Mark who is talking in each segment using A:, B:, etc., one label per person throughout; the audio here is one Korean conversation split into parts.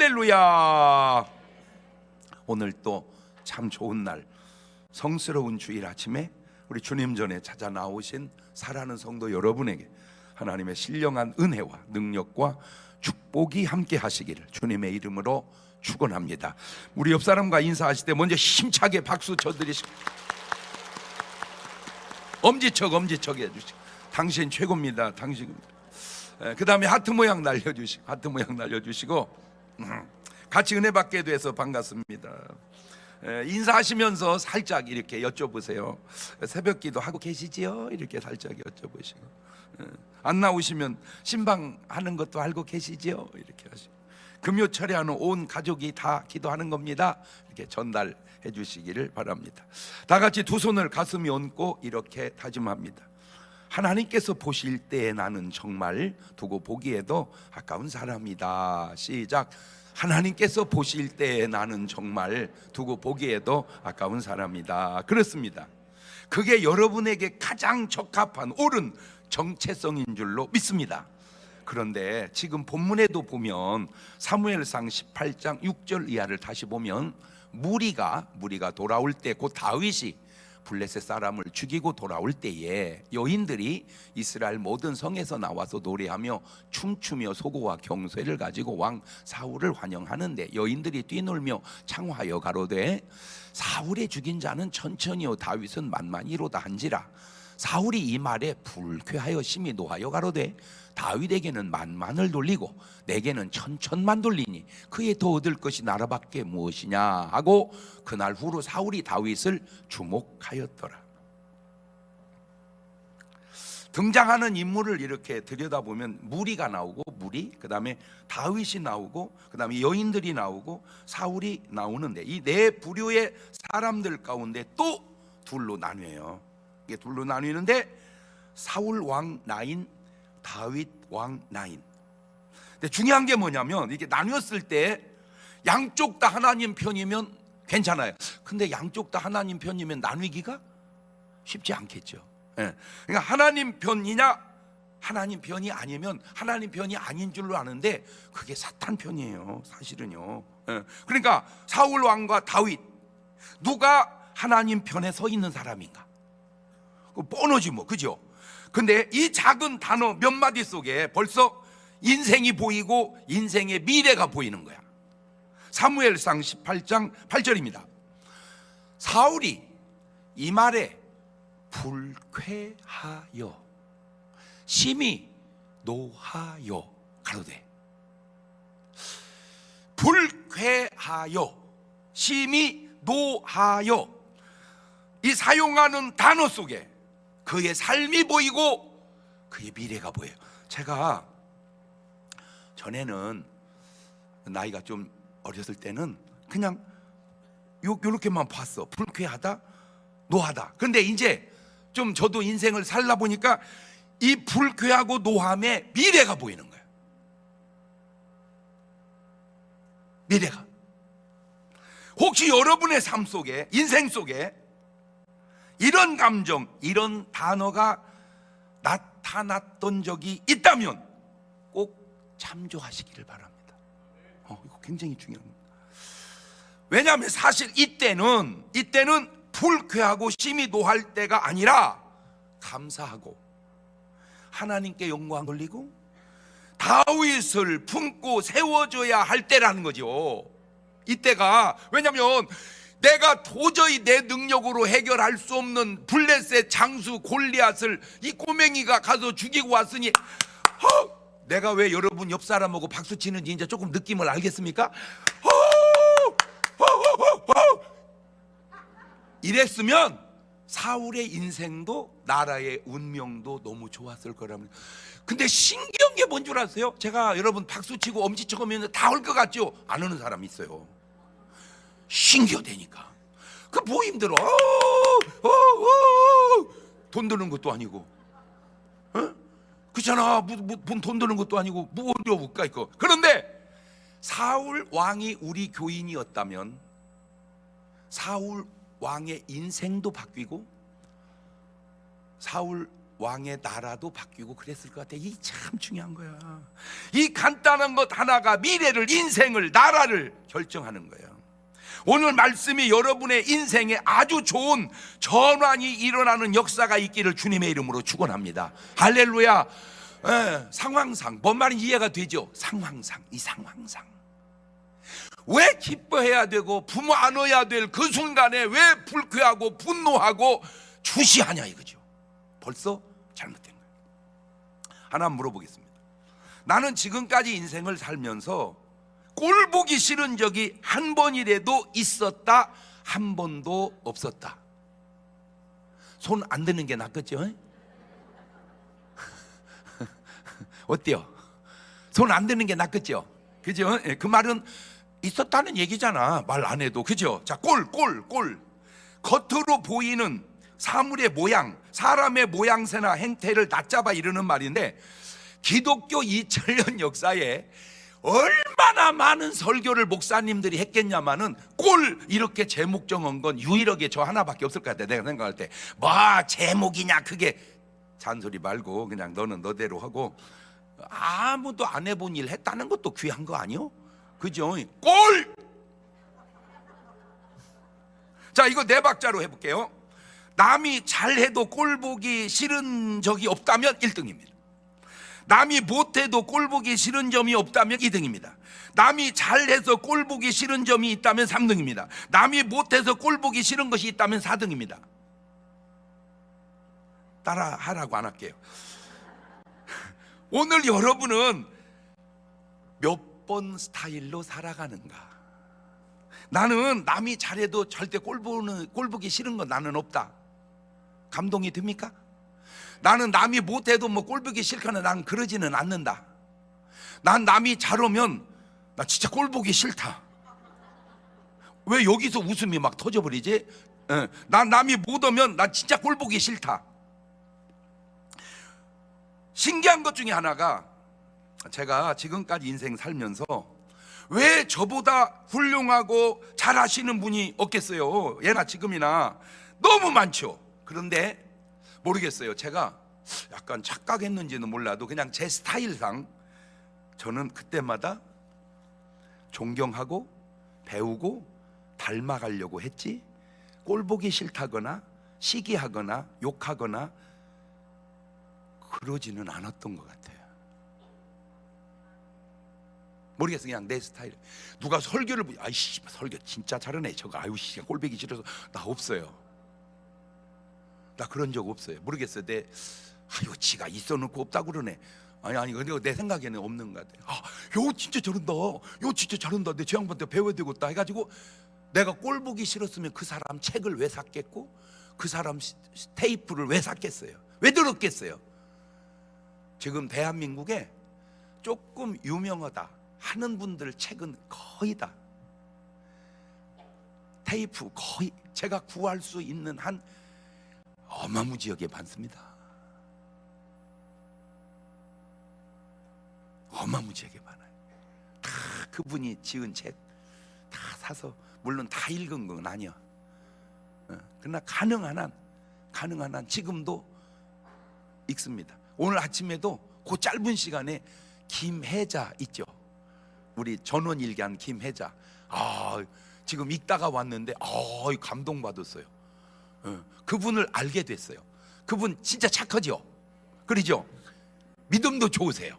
A: 할렐루야. 오늘 또 참 좋은 날, 성스러운 주일 아침에 우리 주님 전에 찾아 나오신 사랑하는 성도 여러분에게 하나님의 신령한 은혜와 능력과 축복이 함께 하시기를 주님의 이름으로 축원합니다. 우리 옆 사람과 인사하실 때 먼저 힘차게 박수 쳐드리시고 엄지척 해주시고 당신 최고입니다. 당신입니다. 그 다음에 하트 모양 날려주시고 같이 은혜 받게 돼서 반갑습니다. 인사하시면서 살짝 이렇게 여쭤보세요. 새벽기도 하고 계시지요? 이렇게 살짝 여쭤보시고, 안 나오시면 신방하는 것도 알고 계시지요? 이렇게 하시고, 금요 철회하는 온 가족이 다 기도하는 겁니다. 이렇게 전달해 주시기를 바랍니다. 다 같이 두 손을 가슴에 얹고 이렇게 다짐합니다. 하나님께서 보실 때에 나는 정말 두고 보기에도 아까운 사람이다. 시작. 하나님께서 보실 때에 나는 정말 두고 보기에도 아까운 사람이다. 그렇습니다. 그게 여러분에게 가장 적합한 옳은 정체성인 줄로 믿습니다. 그런데 지금 본문에도 보면 사무엘상 18장 6절 이하를 다시 보면 무리가 돌아올 때 곧 다윗이 블레셋 사람을 죽이고 돌아올 때에 여인들이 이스라엘 모든 성에서 나와서 노래하며 춤추며 소고와 경쇠를 가지고 왕 사울을 환영하는데 여인들이 뛰놀며 창화하여 가로되 사울의 죽인 자는 천천히요 다윗은 만만히로다 한지라. 사울이 이 말에 불쾌하여 심히 노하여 가로되 다윗에게는 만만을 돌리고 내게는 천천만 돌리니 그에 더 얻을 것이 나라밖에 무엇이냐 하고 그날 후로 사울이 다윗을 주목하였더라. 등장하는 인물을 이렇게 들여다보면 무리가 나오고 그 다음에 다윗이 나오고 그 다음에 여인들이 나오고 사울이 나오는데 이 네 부류의 사람들 가운데 또 둘로 나뉘어요. 이게 둘로 나뉘는데 사울 왕 라인, 다윗 왕 라인. 근데 중요한 게 뭐냐면 이게 나뉘었을 때 양쪽 다 하나님 편이면 괜찮아요. 근데 양쪽 다 하나님 편이면 나누기가 쉽지 않겠죠. 그러니까 하나님 편이냐 하나님 편이 아니면 하나님 편이 아닌 줄로 아는데 그게 사탄 편이에요, 사실은요. 그러니까 사울 왕과 다윗 누가 하나님 편에 서 있는 사람인가? 뻔하지 뭐, 그죠? 근데 이 작은 단어 몇 마디 속에 벌써 인생이 보이고 인생의 미래가 보이는 거야. 사무엘상 18장 8절입니다. 사울이 이 말에 불쾌하여 심히 노하여 가로되. 불쾌하여 심히 노하여, 이 사용하는 단어 속에 그의 삶이 보이고 그의 미래가 보여요. 제가 전에는 나이가 좀 어렸을 때는 그냥 요렇게만 봤어. 불쾌하다, 노하다. 근데 이제 좀 저도 인생을 살다 보니까 이 불쾌하고 노함에 미래가 보이는 거예요. 미래가. 혹시 여러분의 삶 속에, 인생 속에 이런 감정, 이런 단어가 나타났던 적이 있다면 꼭 참조하시기를 바랍니다. 이거 굉장히 중요합니다. 왜냐하면 사실 이때는 불쾌하고 심히 노할 때가 아니라 감사하고 하나님께 영광 돌리고 다윗을 품고 세워줘야 할 때라는 거죠. 이때가. 왜냐하면 내가 도저히 내 능력으로 해결할 수 없는 블레셋 장수 골리앗을 이 꼬맹이가 가서 죽이고 왔으니 내가 왜 여러분 옆 사람하고 박수 치는지 이제 조금 느낌을 알겠습니까? 이랬으면 사울의 인생도 나라의 운명도 너무 좋았을 거랍니다. 근데 신기한 게 뭔 줄 아세요? 제가 여러분 박수 치고 엄지척 하면 다 올 것 같죠? 안 오는 사람이 있어요. 신기하다니까. 그 뭐 힘들어? 돈 드는 것도 아니고, 그렇잖아. 돈 드는 것도 아니고 뭐 어려울까 이거. 그런데 사울 왕이 우리 교인이었다면 사울 왕의 인생도 바뀌고 사울 왕의 나라도 바뀌고 그랬을 것 같아. 이 참 중요한 거야. 이 간단한 것 하나가 미래를, 인생을, 나라를 결정하는 거예요. 오늘 말씀이 여러분의 인생에 아주 좋은 전환이 일어나는 역사가 있기를 주님의 이름으로 축원합니다. 할렐루야. 상황상 뭔 말인지 이해가 되죠? 상황상, 이 상황상 왜 기뻐해야 되고 부모 안아야 될 그 순간에 왜 불쾌하고 분노하고 주시하냐 이거죠. 벌써 잘못된 거예요. 하나 물어보겠습니다. 나는 지금까지 인생을 살면서 꼴 보기 싫은 적이 한 번이라도 있었다, 한 번도 없었다. 손 안 드는 게 낫겠죠? 어때요? 손 안 드는 게 낫겠죠? 그죠? 그 말은 있었다는 얘기잖아. 말 안 해도. 그죠? 자, 꼴. 겉으로 보이는 사물의 모양, 사람의 모양새나 행태를 낮잡아 이르는 말인데, 기독교 2000년 역사에 얼마나 많은 설교를 목사님들이 했겠냐마는 꼴 이렇게 제목 정한 건 유일하게 저 하나밖에 없을 것 같아. 내가 생각할 때 뭐 제목이냐 그게 잔소리 말고 그냥 너는 너대로 하고, 아무도 안 해본 일 했다는 것도 귀한 거 아니요? 그죠? 꼴! 자, 이거 네 박자로 해볼게요. 남이 잘해도 꼴 보기 싫은 적이 없다면 1등입니다. 남이 못해도 꼴 보기 싫은 점이 없다면 2등입니다. 남이 잘해서 꼴 보기 싫은 점이 있다면 3등입니다. 남이 못해서 꼴 보기 싫은 것이 있다면 4등입니다. 따라 하라고 안 할게요. 오늘 여러분은 몇 번 스타일로 살아가는가? 나는 남이 잘해도 절대 꼴 보기 싫은 건 나는 없다. 감동이 됩니까? 나는 남이 못해도 뭐 꼴 보기 싫거나 나는 그러지는 않는다. 난 남이 잘하면 나 진짜 꼴 보기 싫다. 왜 여기서 웃음이 막 터져버리지? 난 남이 못 오면 난 진짜 꼴 보기 싫다. 신기한 것 중에 하나가, 제가 지금까지 인생 살면서 왜 저보다 훌륭하고 잘하시는 분이 없겠어요? 예나 지금이나 너무 많죠. 그런데 모르겠어요. 제가 약간 착각했는지는 몰라도 그냥 제 스타일상 저는 그때마다 존경하고 배우고 닮아가려고 했지, 꼴 보기 싫다거나 시기하거나 욕하거나 그러지는 않았던 것 같아요. 모르겠어요. 그냥 내 스타일. 누가 설교를 아이씨 설교 진짜 잘하네 저거, 아유 씨 꼴 보기 싫어서, 나 없어요. 나 그런 적 없어요. 모르겠어요. 아유 지가 있어놓고 없다고 그러네. 아니 근데 내 생각에는 없는 것 같아요. 요 진짜 저런다, 요 진짜 잘한다, 내 저 양반한테 배워야 되겠다 해가지고, 내가 꼴 보기 싫었으면 그 사람 책을 왜 샀겠고 그 사람 테이프를 왜 샀겠어요? 왜 들었겠어요? 지금 대한민국에 조금 유명하다 하는 분들 책은 거의 다 테이프, 거의 제가 구할 수 있는 한 어마무지하게 많습니다. 어마무지하게 많아요. 다 그분이 지은 책 다 사서, 물론 다 읽은 건 아니야. 그러나 가능한 한 지금도 읽습니다. 오늘 아침에도 그 짧은 시간에 김혜자 있죠, 우리 전원일기한 김혜자, 지금 읽다가 왔는데 감동받았어요. 그분을 알게 됐어요. 그분 진짜 착하죠? 그러죠? 믿음도 좋으세요.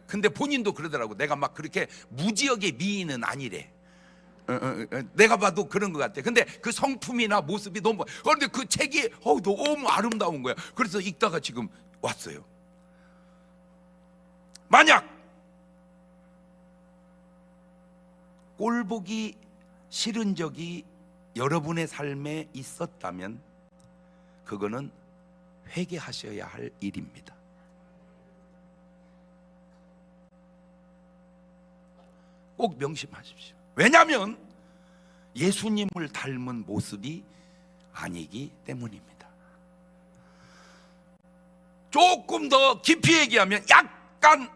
A: 근데 본인도 그러더라고. 내가 막 그렇게 무지하게 미인은 아니래. 내가 봐도 그런 것 같아. 근데 그 성품이나 모습이 너무, 그런데 그 책이 너무 아름다운 거야. 그래서 읽다가 지금 왔어요. 만약 꼴 보기 싫은 적이 여러분의 삶에 있었다면 그거는 회개하셔야 할 일입니다. 꼭 명심하십시오. 왜냐하면 예수님을 닮은 모습이 아니기 때문입니다. 조금 더 깊이 얘기하면 약간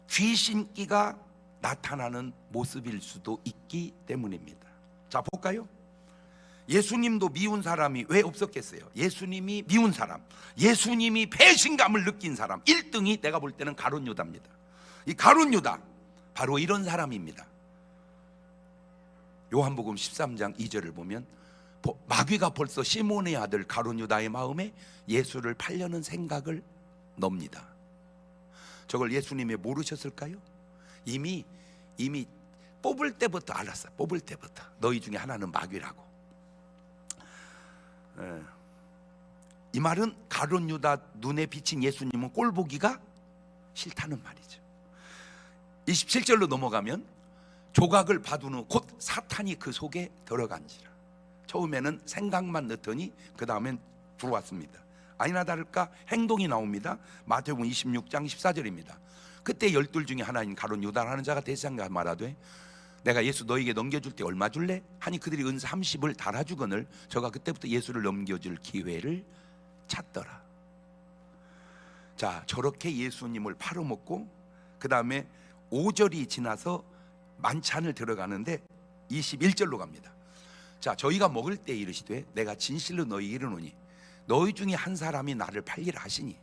A: 귀신기가 나타나는 모습일 수도 있기 때문입니다. 자, 볼까요? 예수님도 미운 사람이 왜 없었겠어요? 예수님이 미운 사람, 예수님이 배신감을 느낀 사람 1등이 내가 볼 때는 가룟 유다입니다. 이 가룟 유다 바로 이런 사람입니다. 요한복음 13장 2절을 보면 마귀가 벌써 시몬의 아들 가룟 유다의 마음에 예수를 팔려는 생각을 넣습니다. 저걸 예수님이 모르셨을까요? 이미 뽑을 때부터 알았어요. 뽑을 때부터 너희 중에 하나는 마귀라고. 이 말은 가룟 유다 눈에 비친 예수님은 꼴보기가 싫다는 말이죠. 27절로 넘어가면 조각을 받은 후 곧 사탄이 그 속에 들어간지라. 처음에는 생각만 넣더니 그 다음엔 들어왔습니다. 아니나 다를까 행동이 나옵니다. 마태복음 26장 14절입니다. 그때 12 중에 하나인 가룟 유다라는 자가 대장가 말하되 내가 예수 너에게 넘겨줄 때 얼마 줄래? 하니 그들이 은 30을 달아주거늘 저가 그때부터 예수를 넘겨줄 기회를 찾더라. 자, 저렇게 예수님을 팔아먹고 그 다음에 5절이 지나서 만찬을 들어가는데 21절로 갑니다. 자, 저희가 먹을 때 이르시되 내가 진실로 너희 이르노니 너희 중에 한 사람이 나를 팔리라 하시니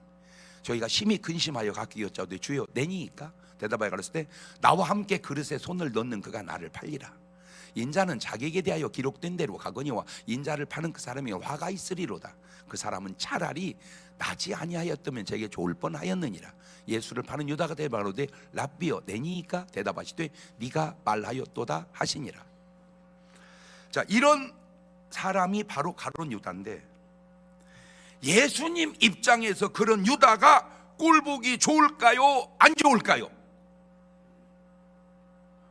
A: 저희가 심히 근심하여 각기 여짜오되 주여 내니이까? 대답하여 가로되 때 나와 함께 그릇에 손을 넣는 그가 나를 팔리라. 인자는 자기에게 대하여 기록된 대로 가거니와 인자를 파는 그 사람이 화가 있으리로다. 그 사람은 차라리 나지 아니하였다면 제게 좋을 뻔하였느니라. 예수를 파는 유다가 대답하되 랍비여 내니이까? 대답하시되 네가 말하였도다 하시니라. 자, 이런 사람이 바로 가룟 유다인데 예수님 입장에서 그런 유다가 꼴보기 좋을까요? 안 좋을까요?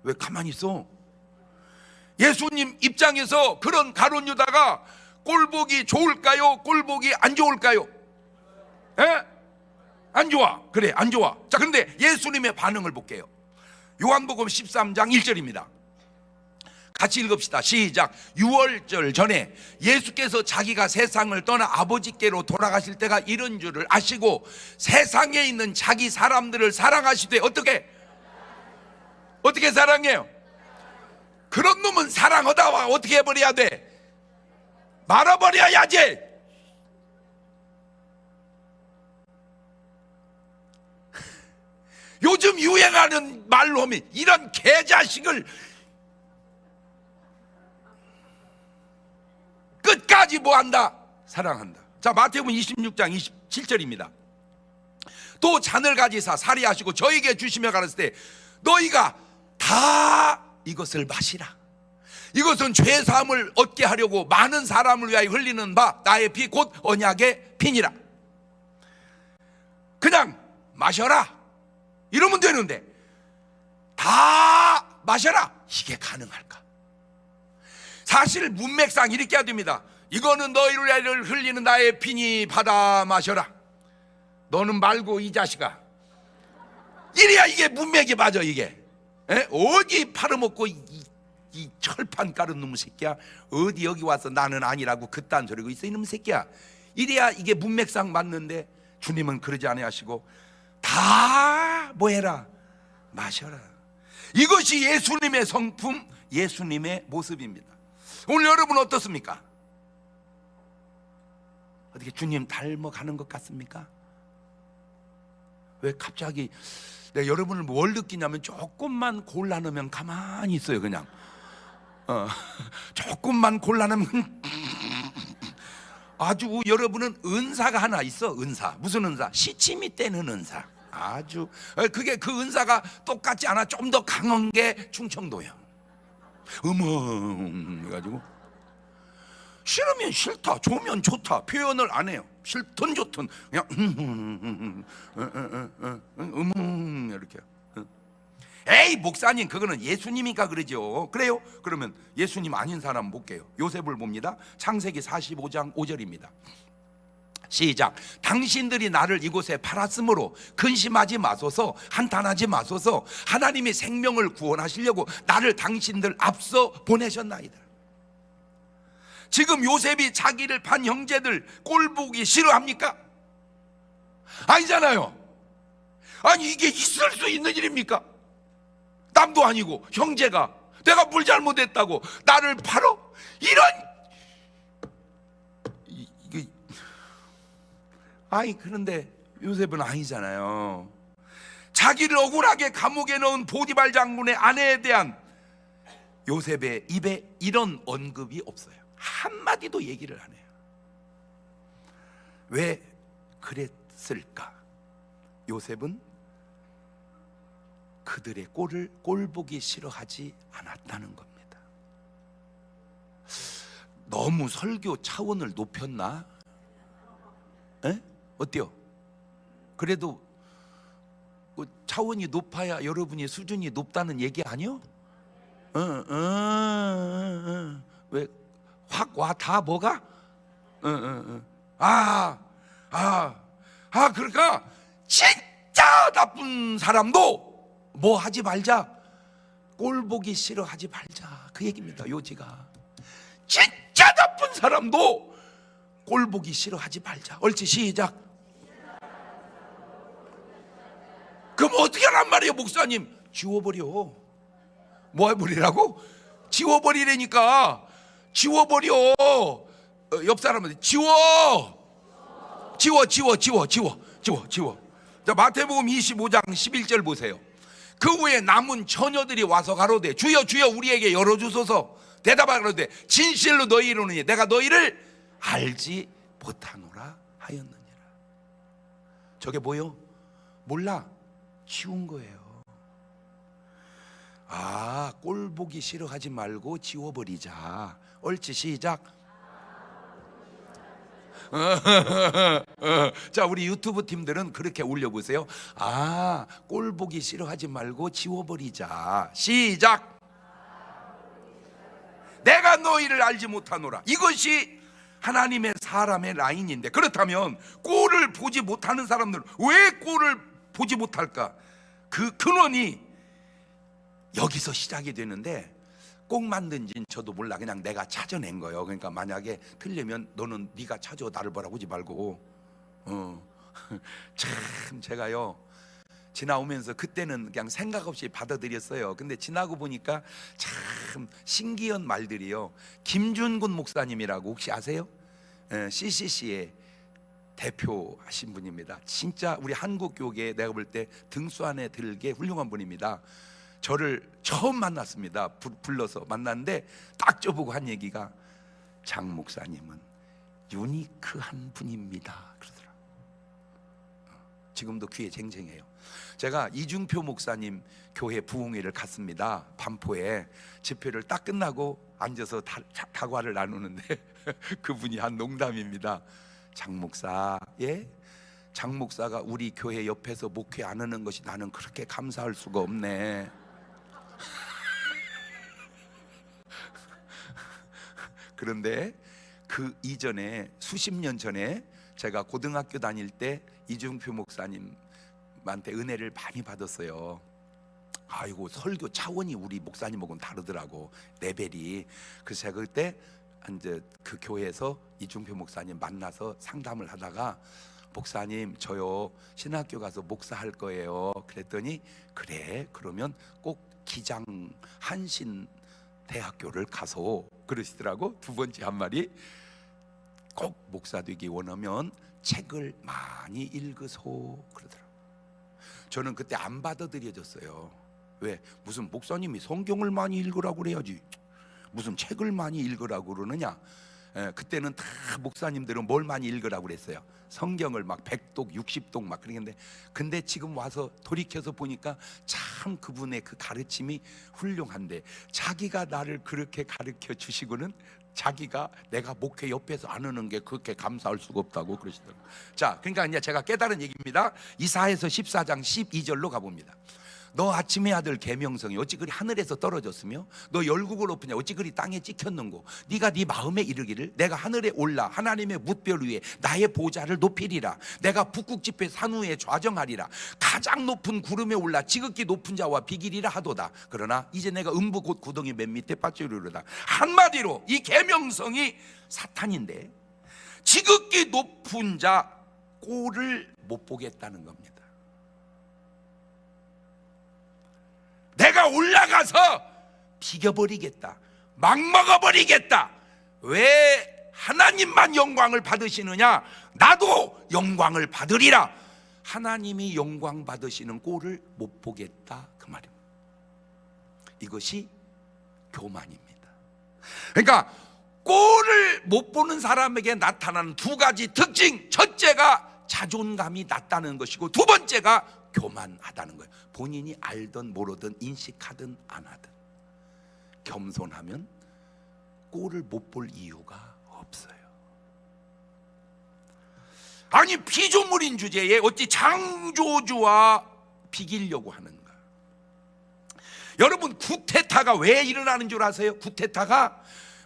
A: 왜 가만히 있어? 예수님 입장에서 그런 가룟 유다가 꼴보기 좋을까요? 꼴보기 안 좋을까요? 에? 안 좋아. 그래, 안 좋아. 자, 그런데 예수님의 반응을 볼게요. 요한복음 13장 1절입니다. 같이 읽읍시다. 시작. 유월절 전에 예수께서 자기가 세상을 떠나 아버지께로 돌아가실 때가 이런 줄을 아시고 세상에 있는 자기 사람들을 사랑하시되 어떻게 사랑해요? 그런 놈은 사랑하다와 어떻게 해버려야 돼? 말아버려야지. 요즘 유행하는 말로미 이런 개자식을 끝까지 뭐한다? 사랑한다. 자, 마태복음 26장 27절입니다. 또 잔을 가지사 사리하시고 저에게 주시며 가라사대 때 너희가 다 이것을 마시라. 이것은 죄사함을 얻게 하려고 많은 사람을 위하여 흘리는 바 나의 피 곧 언약의 피니라. 그냥 마셔라 이러면 되는데 다 마셔라 이게 가능할까? 사실 문맥상 이렇게 해야 됩니다. 이거는 너희를 위하여 흘리는 나의 피니 받아 마셔라. 너는 말고 이 자식아. 이래야 이게 문맥이 맞아. 이게 어디 팔아먹고 이 철판 깔은 놈의 새끼야. 어디 여기 와서 나는 아니라고 그딴 소리고 있어 이놈의 새끼야. 이래야 이게 문맥상 맞는데 주님은 그러지 아니하시고 다 뭐해라 마셔라. 이것이 예수님의 성품, 예수님의 모습입니다. 오늘 여러분 어떻습니까? 어떻게 주님 닮아가는 것 같습니까? 왜 갑자기 내가 여러분을 뭘 느끼냐면 조금만 곤란하면 가만히 있어요. 그냥 조금만 곤란하면 아주 여러분은 은사가 하나 있어. 은사. 무슨 은사? 시침이 떼는 은사. 아주 그게 그 은사가 똑같지 않아. 좀 더 강한 게 충청도야. 해가지고 싫으면 싫다, 좋으면 좋다 표현을 안 해요. 싫든 좋든 그냥 이렇게. 에이 목사님 그거는 예수님이니까 그러죠. 그래요? 그러면 예수님 아닌 사람 볼게요. 요셉을 봅니다. 창세기 45장 5절입니다. 시작. 당신들이 나를 이곳에 팔았으므로 근심하지 마소서, 한탄하지 마소서. 하나님이 생명을 구원하시려고 나를 당신들 앞서 보내셨나이다. 지금 요셉이 자기를 판 형제들 꼴보기 싫어합니까? 아니잖아요. 아니 이게 있을 수 있는 일입니까? 남도 아니고 형제가 내가 뭘 잘못했다고 나를 팔어? 이런 아니 그런데 요셉은 아니잖아요. 자기를 억울하게 감옥에 넣은 보디발 장군의 아내에 대한 요셉의 입에 이런 언급이 없어요. 한마디도 얘기를 안 해요. 왜 그랬을까? 요셉은 그들의 꼴 보기 싫어하지 않았다는 겁니다. 너무 설교 차원을 높였나? 에? 어때요? 그래도 차원이 높아야 여러분이 수준이 높다는 얘기 아니요? 왜 확 와 다 뭐가? 그러니까 진짜 나쁜 사람도 뭐 하지 말자, 꼴 보기 싫어하지 말자, 그 얘기입니다. 요지가 진짜 나쁜 사람도 꼴 보기 싫어하지 말자. 옳지, 시작. 그럼 어떻게 하란 말이에요, 목사님? 지워버려. 뭐 해버리라고? 지워버리라니까. 지워버려. 옆 사람한테 지워. 자, 마태복음 25장 11절 보세요. 그 후에 남은 처녀들이 와서 가로되 주여 주여 우리에게 열어주소서. 대답하기로되 진실로 너희 이르노니 내가 너희를 알지 못하노라 하였느니라. 저게 뭐요? 몰라. 지운 거예요. 꼴 보기 싫어하지 말고 지워버리자. 옳지, 시작. 자, 우리 유튜브 팀들은 그렇게 올려보세요. 꼴 보기 싫어하지 말고 지워버리자. 시작. 내가 너희를 알지 못하노라. 이것이 하나님의 사람의 라인인데, 그렇다면 꼴을 보지 못하는 사람들은 왜 꼴을 보지 못할까? 그 근원이 여기서 시작이 되는데, 꼭 만든지는 저도 몰라. 그냥 내가 찾아낸 거예요. 그러니까 만약에 틀리면 너는 네가 찾아, 나를 뭐라고 하지 말고. 참 제가요, 지나오면서 그때는 그냥 생각 없이 받아들였어요. 근데 지나고 보니까 참 신기한 말들이요. 김준군 목사님이라고 혹시 아세요? CCC의 대표하신 분입니다. 진짜 우리 한국교계에 내가 볼 때 등수 안에 들게 훌륭한 분입니다. 저를 처음 만났습니다. 불러서 만났는데 딱 저보고 한 얘기가, 장 목사님은 유니크한 분입니다 그러더라고요. 지금도 귀에 쟁쟁해요. 제가 이중표 목사님 교회 부흥회를 갔습니다. 반포에 집회를 딱 끝나고 앉아서 다과를 나누는데 그분이 한 농담입니다. 장 목사, 예? 장 목사가 우리 교회 옆에서 목회 안 하는 것이 나는 그렇게 감사할 수가 없네. 그런데 그 이전에 수십 년 전에 제가 고등학교 다닐 때 이중표 목사님한테 은혜를 많이 받았어요. 아이고, 설교 차원이 우리 목사님하고는 다르더라고, 레벨이. 그래서 제가 그때 이제 그 교회에서 이중표 목사님 만나서 상담을 하다가, 목사님 저요 신학교 가서 목사할 거예요. 그랬더니 그래, 그러면 꼭 기장 한신 대학교를 가서, 그러시더라고. 두 번째 한 말이, 꼭 목사 되기 원하면 책을 많이 읽으소 그러더라고. 저는 그때 안 받아들여졌어요. 왜? 무슨 목사님이 성경을 많이 읽으라고 그래야지 무슨 책을 많이 읽으라고 그러느냐. 그때는 다 목사님들은 뭘 많이 읽으라고 그랬어요. 성경을 막 100독 60독 막 그러는데, 근데 지금 와서 돌이켜서 보니까 참 그분의 그 가르침이 훌륭한데, 자기가 나를 그렇게 가르쳐 주시고는 자기가 내가 목회 옆에서 안 하는 게 그렇게 감사할 수가 없다고 그러시더라고요. 자, 그러니까 이제 제가 깨달은 얘기입니다. 이사야서 14장 12절로 가봅니다. 너 아침의 아들 계명성이 어찌 그리 하늘에서 떨어졌으며 너 열국을 엎으냐 어찌 그리 땅에 찍혔는고. 네가 네 마음에 이르기를 내가 하늘에 올라 하나님의 뭇별 위에 나의 보좌를 높이리라. 내가 북극지폐 산 위에 좌정하리라. 가장 높은 구름에 올라 지극히 높은 자와 비기리라 하도다. 그러나 이제 내가 음부 곧 구덩이 맨 밑에 빠지리로다. 한마디로 이 계명성이 사탄인데, 지극히 높은 자 꼴을 못 보겠다는 겁니다. 내가 올라가서 비겨버리겠다, 막 먹어버리겠다. 왜 하나님만 영광을 받으시느냐? 나도 영광을 받으리라. 하나님이 영광 받으시는 꼴을 못 보겠다, 그 말입니다. 이것이 교만입니다. 그러니까 꼴을 못 보는 사람에게 나타나는 두 가지 특징. 첫째가 자존감이 낮다는 것이고, 두 번째가 교만하다는 거예요. 본인이 알든 모르든 인식하든 안 하든 겸손하면 꼴을 못 볼 이유가 없어요. 아니, 피조물인 주제에 어찌 창조주와 비기려고 하는가? 여러분, 구테타가 왜 일어나는 줄 아세요? 구테타가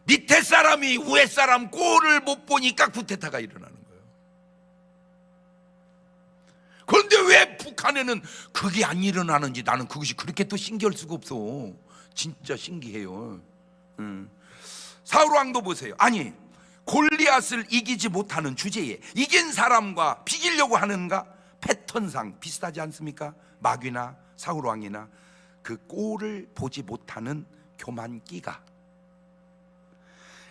A: 밑에 사람이 위에 사람 꼴을 못 보니까 구테타가 일어나는 거예요. 그런데 왜 북한에는 그게 안 일어나는지 나는 그것이 그렇게 또 신기할 수가 없어. 진짜 신기해요. 사울왕도 보세요. 아니, 골리앗을 이기지 못하는 주제에 이긴 사람과 비기려고 하는가? 패턴상 비슷하지 않습니까? 마귀나 사울왕이나 그 꼴을 보지 못하는 교만기가.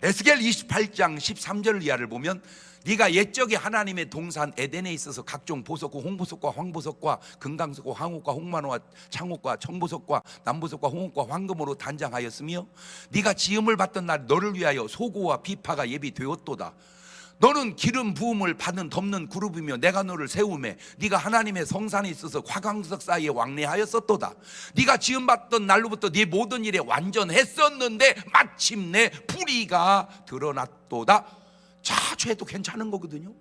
A: 에스겔 28장 13절 이하를 보면 네가 옛적에 하나님의 동산 에덴에 있어서 각종 보석과 홍보석과 황보석과 금강석과 황옥과 홍만호와 창옥과 청보석과 남보석과 홍옥과 황금으로 단장하였으며 네가 지음을 받던 날 너를 위하여 소고와 비파가 예비되었도다. 너는 기름 부음을 받는 덮는 그룹이며 내가 너를 세우매 네가 하나님의 성산에 있어서 화강석 사이에 왕래하였었도다. 네가 지음받던 날로부터 네 모든 일에 완전했었는데 마침내 불의가 드러났도다. 자, 죄도 괜찮은 거거든요.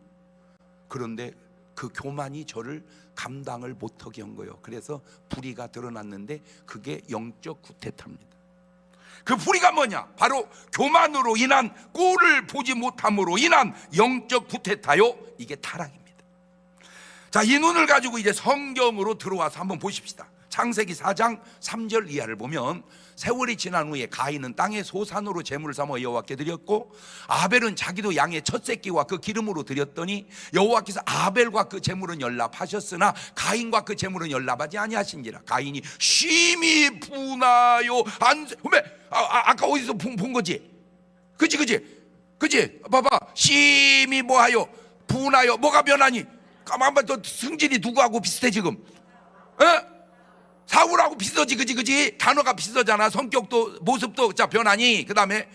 A: 그런데 그 교만이 저를 감당을 못하게 한 거예요. 그래서 불의가 드러났는데 그게 영적 구테타입니다. 그 불의가 뭐냐? 바로 교만으로 인한, 꼴을 보지 못함으로 인한 영적 구테타요. 이게 타락입니다. 자, 이 눈을 가지고 이제 성경으로 들어와서 한번 보십시다. 창세기 4장 3절 이하를 보면 세월이 지난 후에 가인은 땅의 소산으로 제물을 삼아 여호와께 드렸고 아벨은 자기도 양의 첫 새끼와 그 기름으로 드렸더니 여호와께서 아벨과 그 제물은 연납하셨으나 가인과 그 제물은 연납하지 아니하신지라. 가인이 심히 분하여 아까 어디서 본 거지? 그지? 봐봐, 심히 뭐하여 분하여. 뭐가 변하니? 가만히 또 승질이 누구하고 비슷해 지금? 사울하고 비슷하지, 그지? 단어가 비슷하잖아. 성격도 모습도 자 변하니. 그 다음에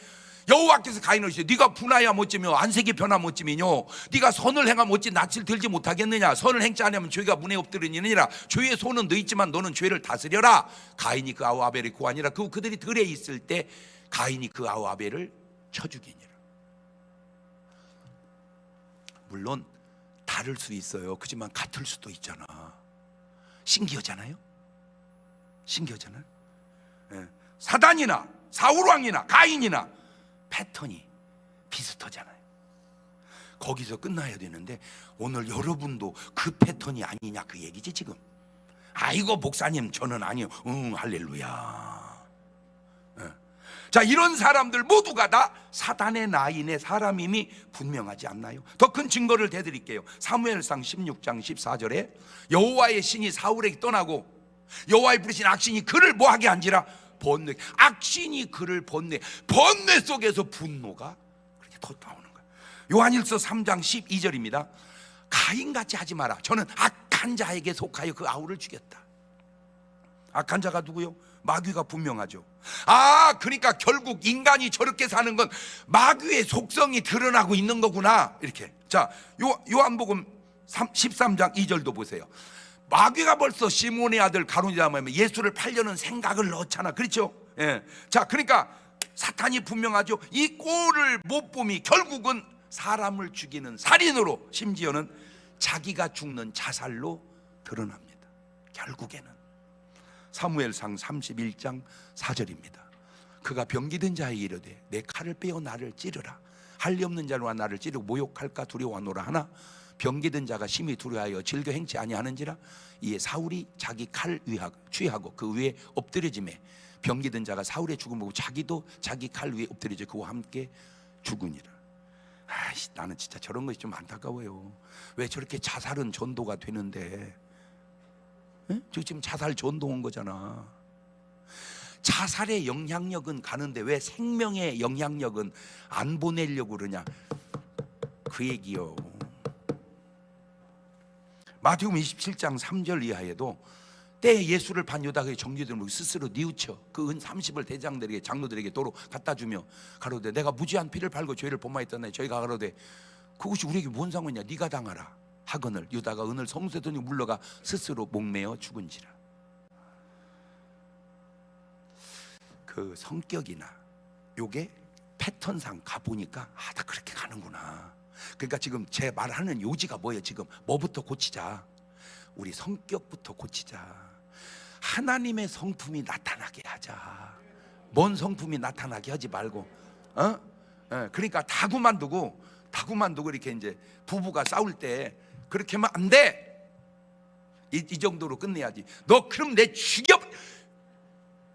A: 여호와께서 가인을 이르시되 네가 분하여 못지며 안색이 변하 못지미뇨 네가 선을 행하면 어찌 낯을 들지 못하겠느냐. 선을 행치 아니하면 죄가 문에 엎드리니라. 죄의 손은 너 있지만 너는 죄를 다스려라. 가인이 그 아우 아벨이 고하니라. 그들이 들에 있을 때 가인이 그 아우 아벨을 쳐 죽이니라. 물론 다를 수 있어요. 그렇지만 같을 수도 있잖아. 신기하잖아요. 사단이나 사울왕이나 가인이나 패턴이 비슷하잖아요. 거기서 끝나야 되는데 오늘 여러분도 그 패턴이 아니냐 그 얘기지 지금. 아이고 목사님 저는 아니요. 할렐루야. 자, 이런 사람들 모두가 다 사단의 나인의 사람임이 분명하지 않나요? 더 큰 증거를 대드릴게요. 사무엘상 16장 14절에 여호와의 신이 사울에게 떠나고 여호와의 부르신 악신이 그를 뭐하게 한지라 번뇌. 악신이 그를 번뇌 속에서 분노가 그렇게 더 나오는 거예요. 요한일서 3장 12절입니다. 가인같이 하지 마라. 저는 악한 자에게 속하여 그 아우를 죽였다. 악한 자가 누구요? 마귀가 분명하죠. 그러니까 결국 인간이 저렇게 사는 건 마귀의 속성이 드러나고 있는 거구나. 이렇게. 자, 요한복음 13장 2절도 보세요. 마귀가 벌써 시몬의 아들 가룟유다에 예수를 팔려는 생각을 넣잖아. 그렇죠? 예. 자, 그러니까 사탄이 분명하죠. 이 꼴을 못 봄이 결국은 사람을 죽이는 살인으로, 심지어는 자기가 죽는 자살로 드러납니다. 결국에는 사무엘상 31장 4절입니다. 그가 병기든 자에게 이르되 내 칼을 빼어 나를 찌르라. 할 리 없는 자와 나를 찌르고 모욕할까 두려워하노라 하나 병기든 자가 심히 두려워하여 즐겨 행치 아니하는지라. 이에 사울이 자기 칼을 취하고 그 위에 엎드려지매 병기든 자가 사울의 죽음을 보고 자기도 자기 칼 위에 엎드려져 그와 함께 죽으니라. 나는 진짜 저런 것이 좀 안타까워요. 왜 저렇게 자살은 전도가 되는데 지금 자살 전도 온 거잖아. 자살의 영향력은 가는데 왜 생명의 영향력은 안 보내려고 그러냐. 그 얘기요. 마태복음 27장 3절 이하에도 때에 예수를 반 유다가 정죄되면 스스로 뉘우쳐 그 은 30을 대장들에게 장로들에게 도로 갖다 주며 가로되 내가 무지한 피를 팔고 죄를 본마했더니 저희가 가로되 그것이 우리에게 뭔 상관이냐 네가 당하라 하거늘 유다가 은을 성소에 던지고 물러가 스스로 목매어 죽은지라. 그 성격이나 요게 패턴상 가보니까 나 그렇게 가는구나. 그러니까 지금 제 말하는 요지가 뭐예요? 지금 뭐부터 고치자? 우리 성격부터 고치자. 하나님의 성품이 나타나게 하자. 뭔 성품이 나타나게 하지 말고, 그러니까 다 그만두고 이렇게 이제 부부가 싸울 때 그렇게 하면 안 돼. 이 정도로 끝내야지. 너 그럼 내 죽여.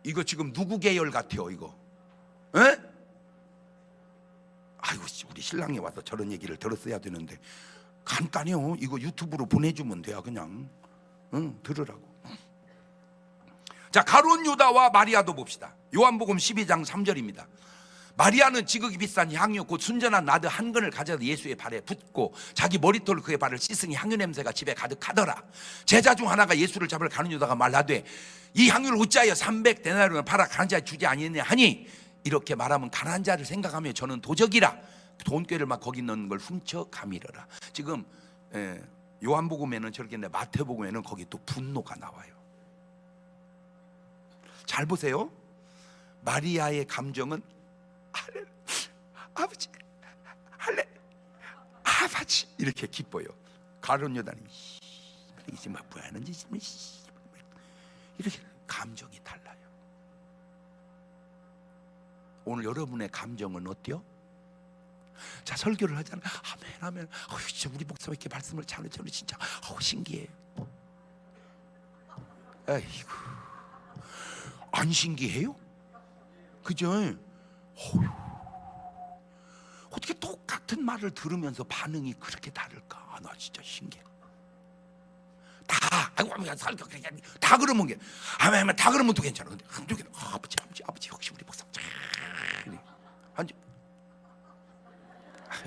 A: 이거 지금 누구 계열 같아요, 이거? 아이고, 우리 신랑이 와서 저런 얘기를 들었어야 되는데 간단해요. 이거 유튜브로 보내주면 돼요, 그냥. 들으라고. 자, 가룟 유다와 마리아도 봅시다. 요한복음 12장 3절입니다. 마리아는 지극히 비싼 향유 곧 순전한 나드 한 근을 가져다 예수의 발에 붓고 자기 머리털 그의 발을 씻으니 향유 냄새가 집에 가득하더라. 제자 중 하나가 예수를 잡으러 가룟 유다가 말하되 이 향유를 어찌하여 300데나리온을 팔아 가난한 자에 주지 아니했냐 하니 이렇게 말하면 가난한 자를 생각하며 저는 도적이라 돈꾀를 막 거기 넣는 걸 훔쳐 가미르라. 지금 요한복음에는 저렇게 있는데 마태복음에는 거기 또 분노가 나와요. 잘 보세요. 마리아의 감정은 할렐 아버지 할렐 아버지 이렇게 기뻐요. 가룟 유다는 이게 막 뭐하는 짓이면 이렇게 감정이 달라요. 오늘 여러분의 감정은 어때요? 자, 설교를 하잖아요. 아멘 아멘. 진짜 우리 목사가 이렇게 말씀을 잘하잖아요. 진짜 신기해. 아이고, 안 신기해요? 그죠? 어떻게 똑같은 말을 들으면서 반응이 그렇게 다를까? 나 진짜 신기해. 설교 다 그러면 게 아멘 다 그러면 또 괜찮아. 근데 한쪽에 아버지 혹시 우리 목사 한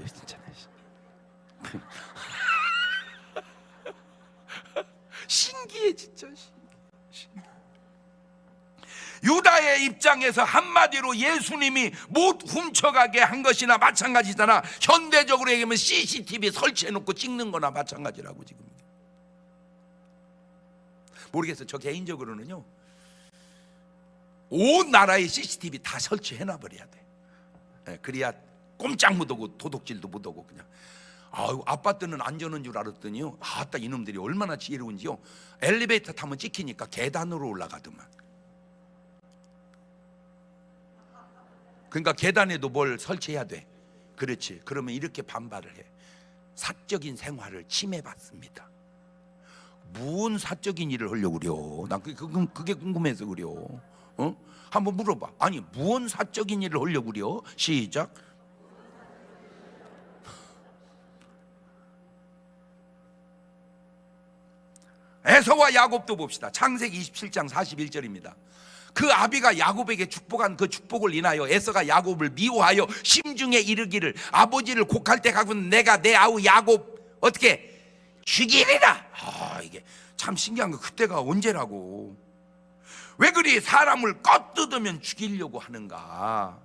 A: 진짜 신기해 진짜 신기해. 유다의 입장에서 한마디로 예수님이 못 훔쳐가게 한 것이나 마찬가지잖아. 현대적으로 얘기하면 CCTV 설치해놓고 찍는 거나 마찬가지라고. 지금 모르겠어요. 저 개인적으로는요, 온 나라에 CCTV 다 설치해놔 버려야 돼. 그래야 꼼짝 못하고 도둑질도 못하고 그냥. 아파트는 안전한 줄 알았더니요, 아따 이놈들이 얼마나 지혜로운지요. 엘리베이터 타면 찍히니까 계단으로 올라가더만. 그러니까 계단에도 뭘 설치해야 돼. 그렇지. 그러면 이렇게 반발을 해. 사적인 생활을 침해받습니다. 무슨 사적인 일을 하려고 그래요? 난 그게 궁금해서 그래요. 한번 물어봐. 아니, 무슨 사적인 일을 하려고 그래요? 시작. 에서와 야곱도 봅시다. 창세기 27장 41절입니다. 그 아비가 야곱에게 축복한 그 축복을 인하여 에서가 야곱을 미워하여 심중에 이르기를 아버지를 곡할 때 가고 내가 내 아우 야곱 어떻게 죽이리라. 이게 참 신기한 거. 그때가 언제라고. 왜 그리 사람을 껏뜯으면 죽이려고 하는가.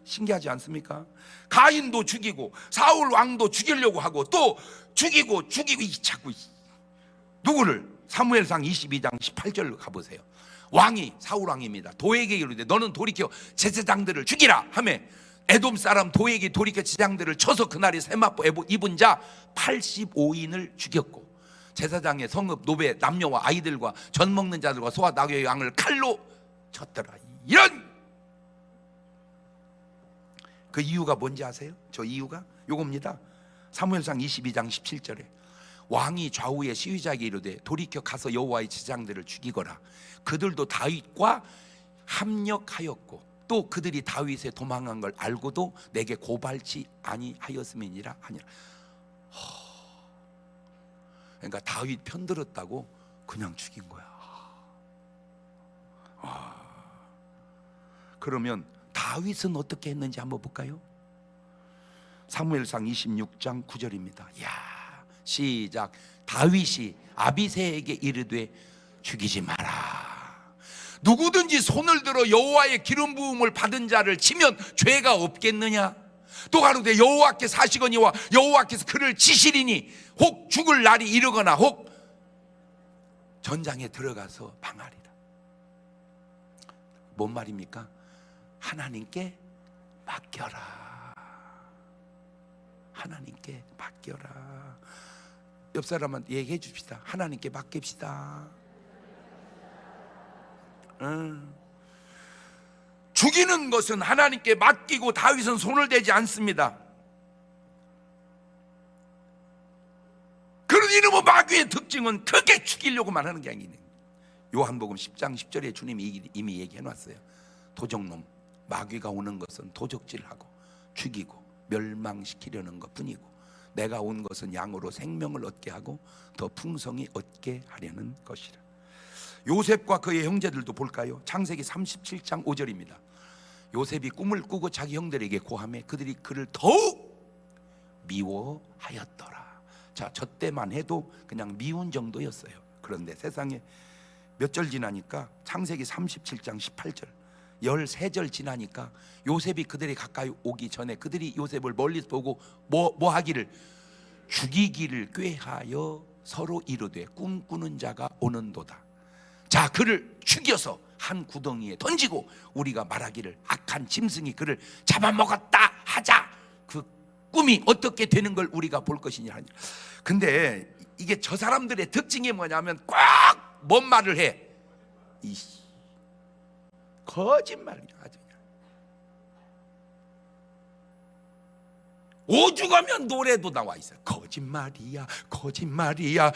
A: 신기하지 않습니까? 가인도 죽이고 사울 왕도 죽이려고 하고 또 죽이고 자꾸 누구를. 사무엘상 22장 18절로 가보세요. 왕이 사울 왕입니다. 도에게 이르되 너는 돌이켜 제사장들을 죽이라 하며 에돔 사람 도에게 돌이켜 제사장들을 쳐서 그날에 세마포 입은 자 85인을 죽였고 제사장의 성읍 노베 남녀와 아이들과 젖 먹는 자들과 소와 나귀의 양을 칼로 쳤더라. 이런 그 이유가 뭔지 아세요? 저 이유가 요겁니다. 사무엘상 22장 17절에 왕이 좌우에 시위자에게 이르되 돌이켜 가서 여호와의 제사장들을 죽이거라. 그들도 다윗과 합력하였고 또 그들이 다윗에 도망한 걸 알고도 내게 고발치 아니하였음이니라 하니라. 그러니까 다윗 편들었다고 그냥 죽인 거야. 그러면 다윗은 어떻게 했는지 한번 볼까요? 사무엘상 26장 9절입니다. 야, 시작. 다윗이 아비새에게 이르되 죽이지 마라. 누구든지 손을 들어 여호와의 기름 부음을 받은 자를 치면 죄가 없겠느냐? 또 가로되 여호와께 사시거니와 여호와께서 그를 치시리니 혹 죽을 날이 이르거나 혹 전장에 들어가서 방하리라. 뭔 말입니까? 하나님께 맡겨라. 하나님께 맡겨라. 옆 사람한테 얘기해 줍시다. 하나님께 맡깁시다. 죽이는 것은 하나님께 맡기고 다윗은 손을 대지 않습니다. 그런 이름의 마귀의 특징은 크게 죽이려고만 하는 게 아니네. 요한복음 10장 10절에 주님이 이미 얘기해 놨어요. 도적놈, 마귀가 오는 것은 도적질하고 죽이고 멸망시키려는 것 뿐이고 내가 온 것은 양으로 생명을 얻게 하고 더 풍성히 얻게 하려는 것이라. 요셉과 그의 형제들도 볼까요? 창세기 37장 5절입니다. 요셉이 꿈을 꾸고 자기 형들에게 고하매 그들이 그를 더욱 미워하였더라. 자, 저 때만 해도 그냥 미운 정도였어요. 그런데 세상에 몇 절 지나니까 창세기 37장 18절 13절 지나니까 요셉이 그들이 가까이 오기 전에 그들이 요셉을 멀리서 보고 뭐 하기를? 죽이기를 꾀하여 서로 이르되 꿈꾸는 자가 오는도다. 자, 그를 죽여서 한 구덩이에 던지고 우리가 말하기를 악한 짐승이 그를 잡아먹었다 하자. 그 꿈이 어떻게 되는 걸 우리가 볼 것이냐. 근데 이게 저 사람들의 특징이 뭐냐면 꼭 뭔 말을 해? 거짓말이야. 아주 그냥. 오죽하면 노래도 나와 있어요. 거짓말이야, 거짓말이야,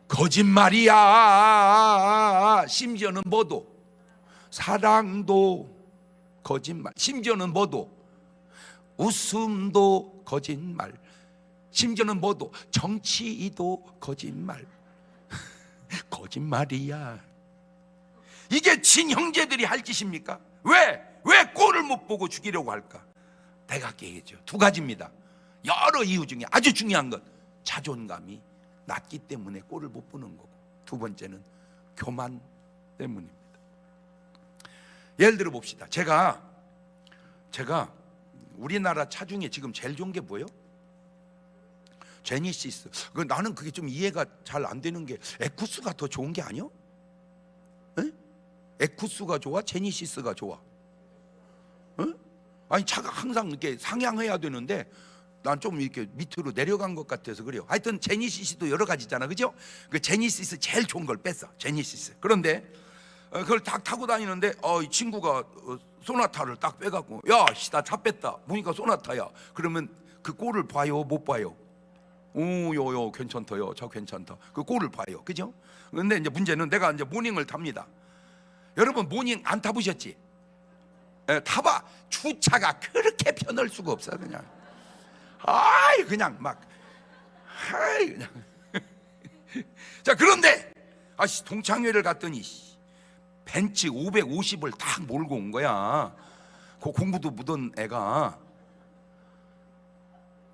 A: 거짓말이야. 심지어는 뭐도? 사랑도 거짓말. 심지어는 뭐도? 웃음도 거짓말. 심지어는 뭐도? 정치도 거짓말. 거짓말이야. 이게 친형제들이 할 짓입니까? 왜 꼴을 못 보고 죽이려고 할까? 내가 아까 얘기했죠. 두 가지입니다. 여러 이유 중에 아주 중요한 것, 자존감이 낮기 때문에 꼴을 못 보는 거고, 두 번째는 교만 때문입니다. 예를 들어 봅시다. 제가 우리나라 차 중에 지금 제일 좋은 게 뭐예요? 제니시스. 나는 그게 좀 이해가 잘 안 되는 게 에쿠스가 더 좋은 게 아니요? 에쿠스가 좋아? 제니시스가 좋아? 아니 차가 항상 이렇게 상향해야 되는데 난 좀 이렇게 밑으로 내려간 것 같아서 그래요. 하여튼 제니시스도 여러 가지잖아, 그죠? 그 제니시스 제일 좋은 걸 뺐어, 제니시스. 그런데 그걸 딱 타고 다니는데 이 친구가 소나타를 딱 빼갖고 야, 나 차 뺐다. 보니까 소나타야. 그러면 그 꼴을 봐요, 못 봐요? 오요요 괜찮다요, 저 괜찮다. 그 꼴을 봐요, 그죠? 근데 이제 문제는 내가 이제 모닝을 탑니다. 여러분 모닝 안 타보셨지? 타봐. 주차가 그렇게 편할 수가 없어. 그냥 그냥 막 그냥 자, 그런데 동창회를 갔더니 벤츠 550을 딱 몰고 온 거야. 그 공부도 묻은 애가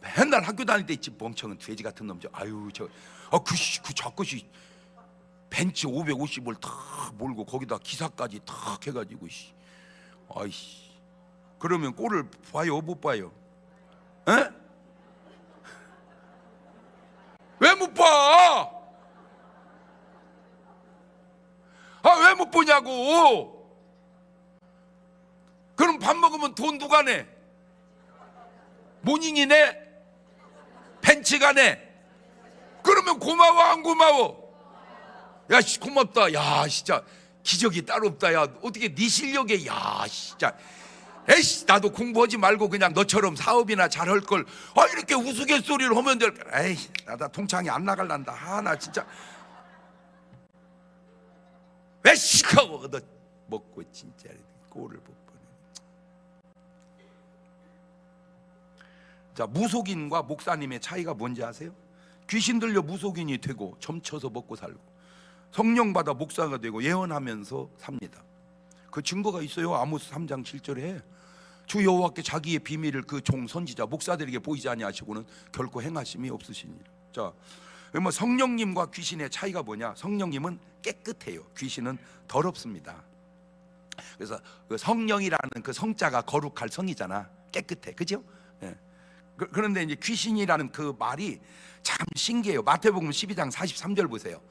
A: 맨날 학교 다닐 때 있지, 멍청한 돼지 같은 놈. 그 저것이 벤츠 550을 탁 몰고 거기다 기사까지 탁 해가지고 그러면 꼴을 봐요, 못 봐요? 에? 왜 못 봐? 왜 못 보냐고? 그럼 밥 먹으면 돈 누가 내? 모닝이 내? 벤츠가 내? 그러면 고마워, 안 고마워? 야, 고맙다. 야, 진짜 기적이 따로 없다. 야, 어떻게 네 실력에, 야, 진짜. 에이씨, 나도 공부하지 말고 그냥 너처럼 사업이나 잘할 걸. 이렇게 우스갯소리를 하면 될 거야. 에이, 나 동창이 안 나갈란다. 나 진짜. 왜 시커고 얻어 먹고 진짜 꼴을 못 보네. 자, 무속인과 목사님의 차이가 뭔지 아세요? 귀신 들려 무속인이 되고 점쳐서 먹고 살고, 성령 받아 목사가 되고 예언하면서 삽니다. 그 증거가 있어요. 아모스 3장 7절에 주 여호와께 자기의 비밀을 그 종 선지자 목사들에게 보이지 아니하시고는 결코 행하심이 없으시니라. 자, 뭐 성령님과 귀신의 차이가 뭐냐? 성령님은 깨끗해요. 귀신은 더럽습니다. 그래서 그 성령이라는 그 성자가 거룩할 성이잖아. 깨끗해, 그죠? 예. 그런데 이제 귀신이라는 그 말이 참 신기해요. 마태복음 12장 43절 보세요.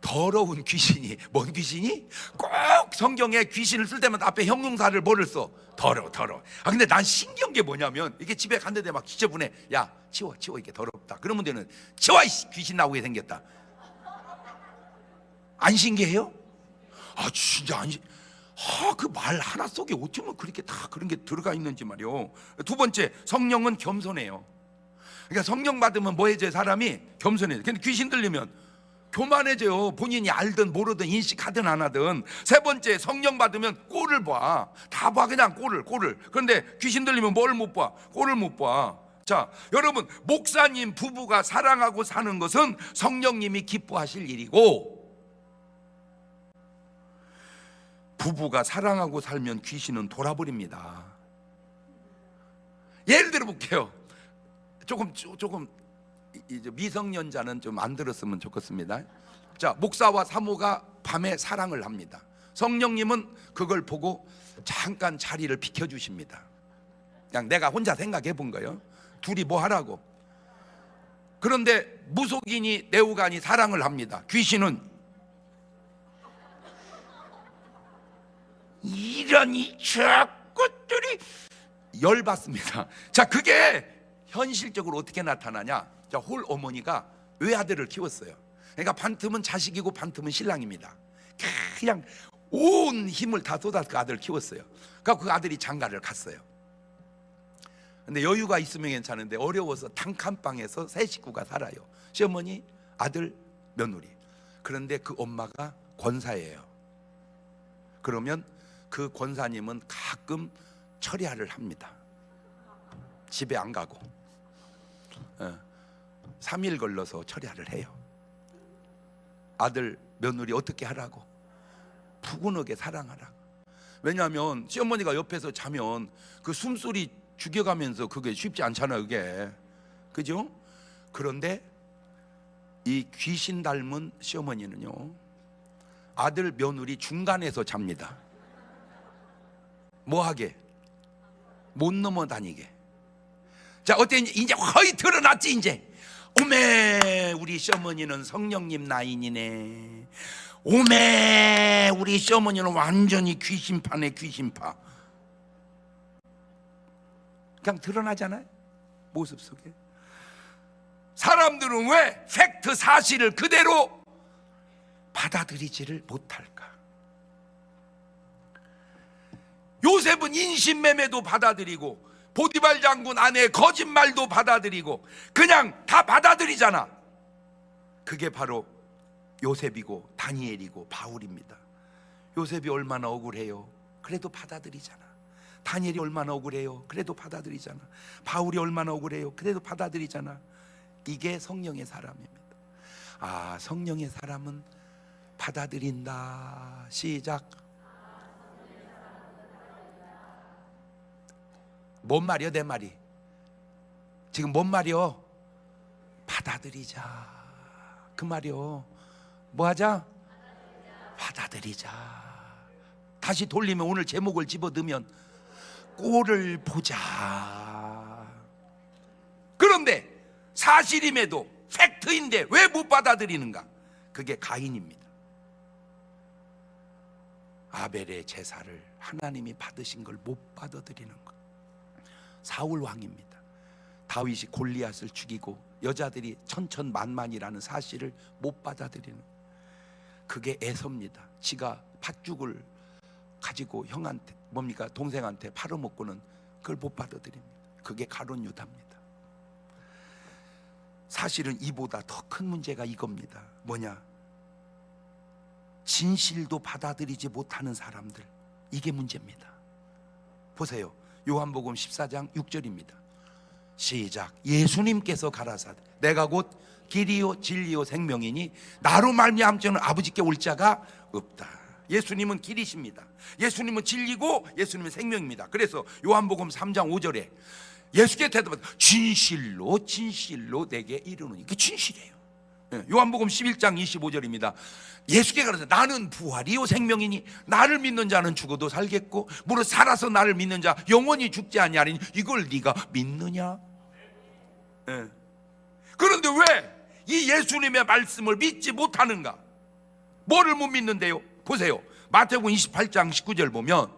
A: 더러운 귀신이, 뭔 귀신이? 꼭 성경에 귀신을 쓸 때마다 앞에 형용사를 뭐를 써? 더러워. 근데 난 신기한 게 뭐냐면, 이게 집에 갔는데 막 지저분해. 야, 치워, 이게 더럽다. 그러면 되는, 치워, 귀신 나오게 생겼다. 안 신기해요? 아, 진짜 안 신기해. 그 말 하나 속에 어쩌면 그렇게 다 그런 게 들어가 있는지 말이요. 두 번째, 성령은 겸손해요. 그러니까 성령 받으면 뭐 해져요? 사람이 겸손해요. 근데 귀신 들리면 교만해져요. 본인이 알든 모르든 인식하든 안 하든. 세 번째, 성령 받으면 꼴을 봐. 다 봐, 그냥 꼴을. 그런데 귀신 들리면 뭘 못 봐? 꼴을 못 봐. 자, 여러분, 목사님 부부가 사랑하고 사는 것은 성령님이 기뻐하실 일이고, 부부가 사랑하고 살면 귀신은 돌아버립니다. 예를 들어 볼게요. 조금 이제 미성년자는 좀 안 들었으면 좋겠습니다. 자, 목사와 사모가 밤에 사랑을 합니다. 성령님은 그걸 보고 잠깐 자리를 비켜주십니다. 그냥 내가 혼자 생각해 본 거예요. 둘이 뭐 하라고. 그런데 무속인이 내우간이 사랑을 합니다. 귀신은 이런 이 저것들이 열받습니다. 자, 그게 현실적으로 어떻게 나타나냐? 자, 홀 어머니가 외아들을 키웠어요. 그러니까 반틈은 자식이고 반틈은 신랑입니다. 그냥 온 힘을 다 쏟아서 그 아들을 키웠어요. 그러니까 그 아들이 장가를 갔어요. 근데 여유가 있으면 괜찮은데 어려워서 단칸방에서 세 식구가 살아요. 시어머니, 아들, 며느리. 그런데 그 엄마가 권사예요. 그러면 그 권사님은 가끔 철야를 합니다. 집에 안 가고 3일 걸러서 철야를 해요. 아들, 며느리 어떻게 하라고? 푸근하게 사랑하라고. 왜냐하면 시어머니가 옆에서 자면 그 숨소리 죽여가면서 그게 쉽지 않잖아요, 그게. 그죠? 그런데 이 귀신 닮은 시어머니는요, 아들, 며느리 중간에서 잡니다. 뭐하게? 못 넘어다니게. 자, 어때? 이제 거의 드러났지. 이제 오메, 우리 시어머니는 성령님 라인이네. 오메, 우리 시어머니는 완전히 귀신파네, 귀신파. 그냥 드러나잖아요, 모습 속에. 사람들은 왜 팩트 사실을 그대로 받아들이지를 못할까? 요셉은 인신매매도 받아들이고 보디발 장군 아내의 거짓말도 받아들이고 그냥 다 받아들이잖아. 그게 바로 요셉이고 다니엘이고 바울입니다. 요셉이 얼마나 억울해요. 그래도 받아들이잖아. 다니엘이 얼마나 억울해요. 그래도 받아들이잖아. 바울이 얼마나 억울해요. 그래도 받아들이잖아. 이게 성령의 사람입니다. 아, 성령의 사람은 받아들인다. 시작. 뭔 말이요? 내 말이 지금 뭔 말이요? 받아들이자. 그 말이요. 뭐 하자? 받아들이자. 다시 돌리면 오늘 제목을 집어넣으면 꼴을 보자. 그런데 사실임에도 팩트인데 왜 못 받아들이는가? 그게 가인입니다. 아벨의 제사를 하나님이 받으신 걸 못 받아들이는 것. 사울 왕입니다. 다윗이 골리앗을 죽이고 여자들이 천천만만이라는 사실을 못 받아들이는, 그게 에서입니다. 지가 팥죽을 가지고 형한테, 뭡니까, 동생한테 팔아먹고는 그걸 못 받아들입니다. 그게 가룟 유다입니다. 사실은 이보다 더 큰 문제가 이겁니다. 뭐냐? 진실도 받아들이지 못하는 사람들, 이게 문제입니다. 보세요. 요한복음 14장 6절입니다. 시작. 예수님께서 가라사대 내가 곧 길이요 진리요 생명이니 나로 말미암지는 아버지께 올 자가 없다. 예수님은 길이십니다. 예수님은 진리고 예수님은 생명입니다. 그래서 요한복음 3장 5절에 예수께 대답하되 진실로 진실로 내게 이르노니, 그 진실이에요. 요한복음 11장 25절입니다. 예수께 가라사대 나는 부활이요 생명이니 나를 믿는 자는 죽어도 살겠고 무릇 살아서 나를 믿는 자 영원히 죽지 아니하리니 이걸 네가 믿느냐? 그런데 왜 이 예수님의 말씀을 믿지 못하는가? 뭐를 못 믿는데요? 보세요. 마태복음 28장 19절 보면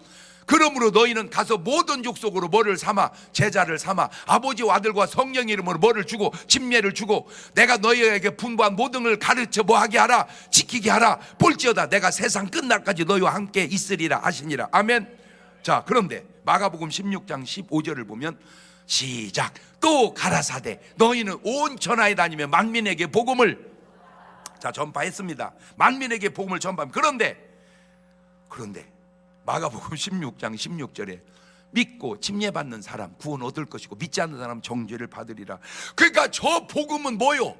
A: 그러므로 너희는 가서 모든 족속으로 뭐를 삼아 제자를 삼아 아버지와 아들과 성령 이름으로 뭐를 주고 침례를 주고 내가 너희에게 분부한 모든 걸 가르쳐 뭐하게 하라, 지키게 하라. 볼지어다 내가 세상 끝날까지 너희와 함께 있으리라 하시니라. 아멘. 자, 그런데 마가복음 16장 15절을 보면 시작. 또 가라사대 너희는 온 천하에 다니며 만민에게 복음을 전파했습니다. 만민에게 복음을 전파합니다. 그런데 마가복음 16장 16절에 믿고 침례받는 사람 구원 얻을 것이고 믿지 않는 사람 정죄를 받으리라. 그러니까 저 복음은 뭐요?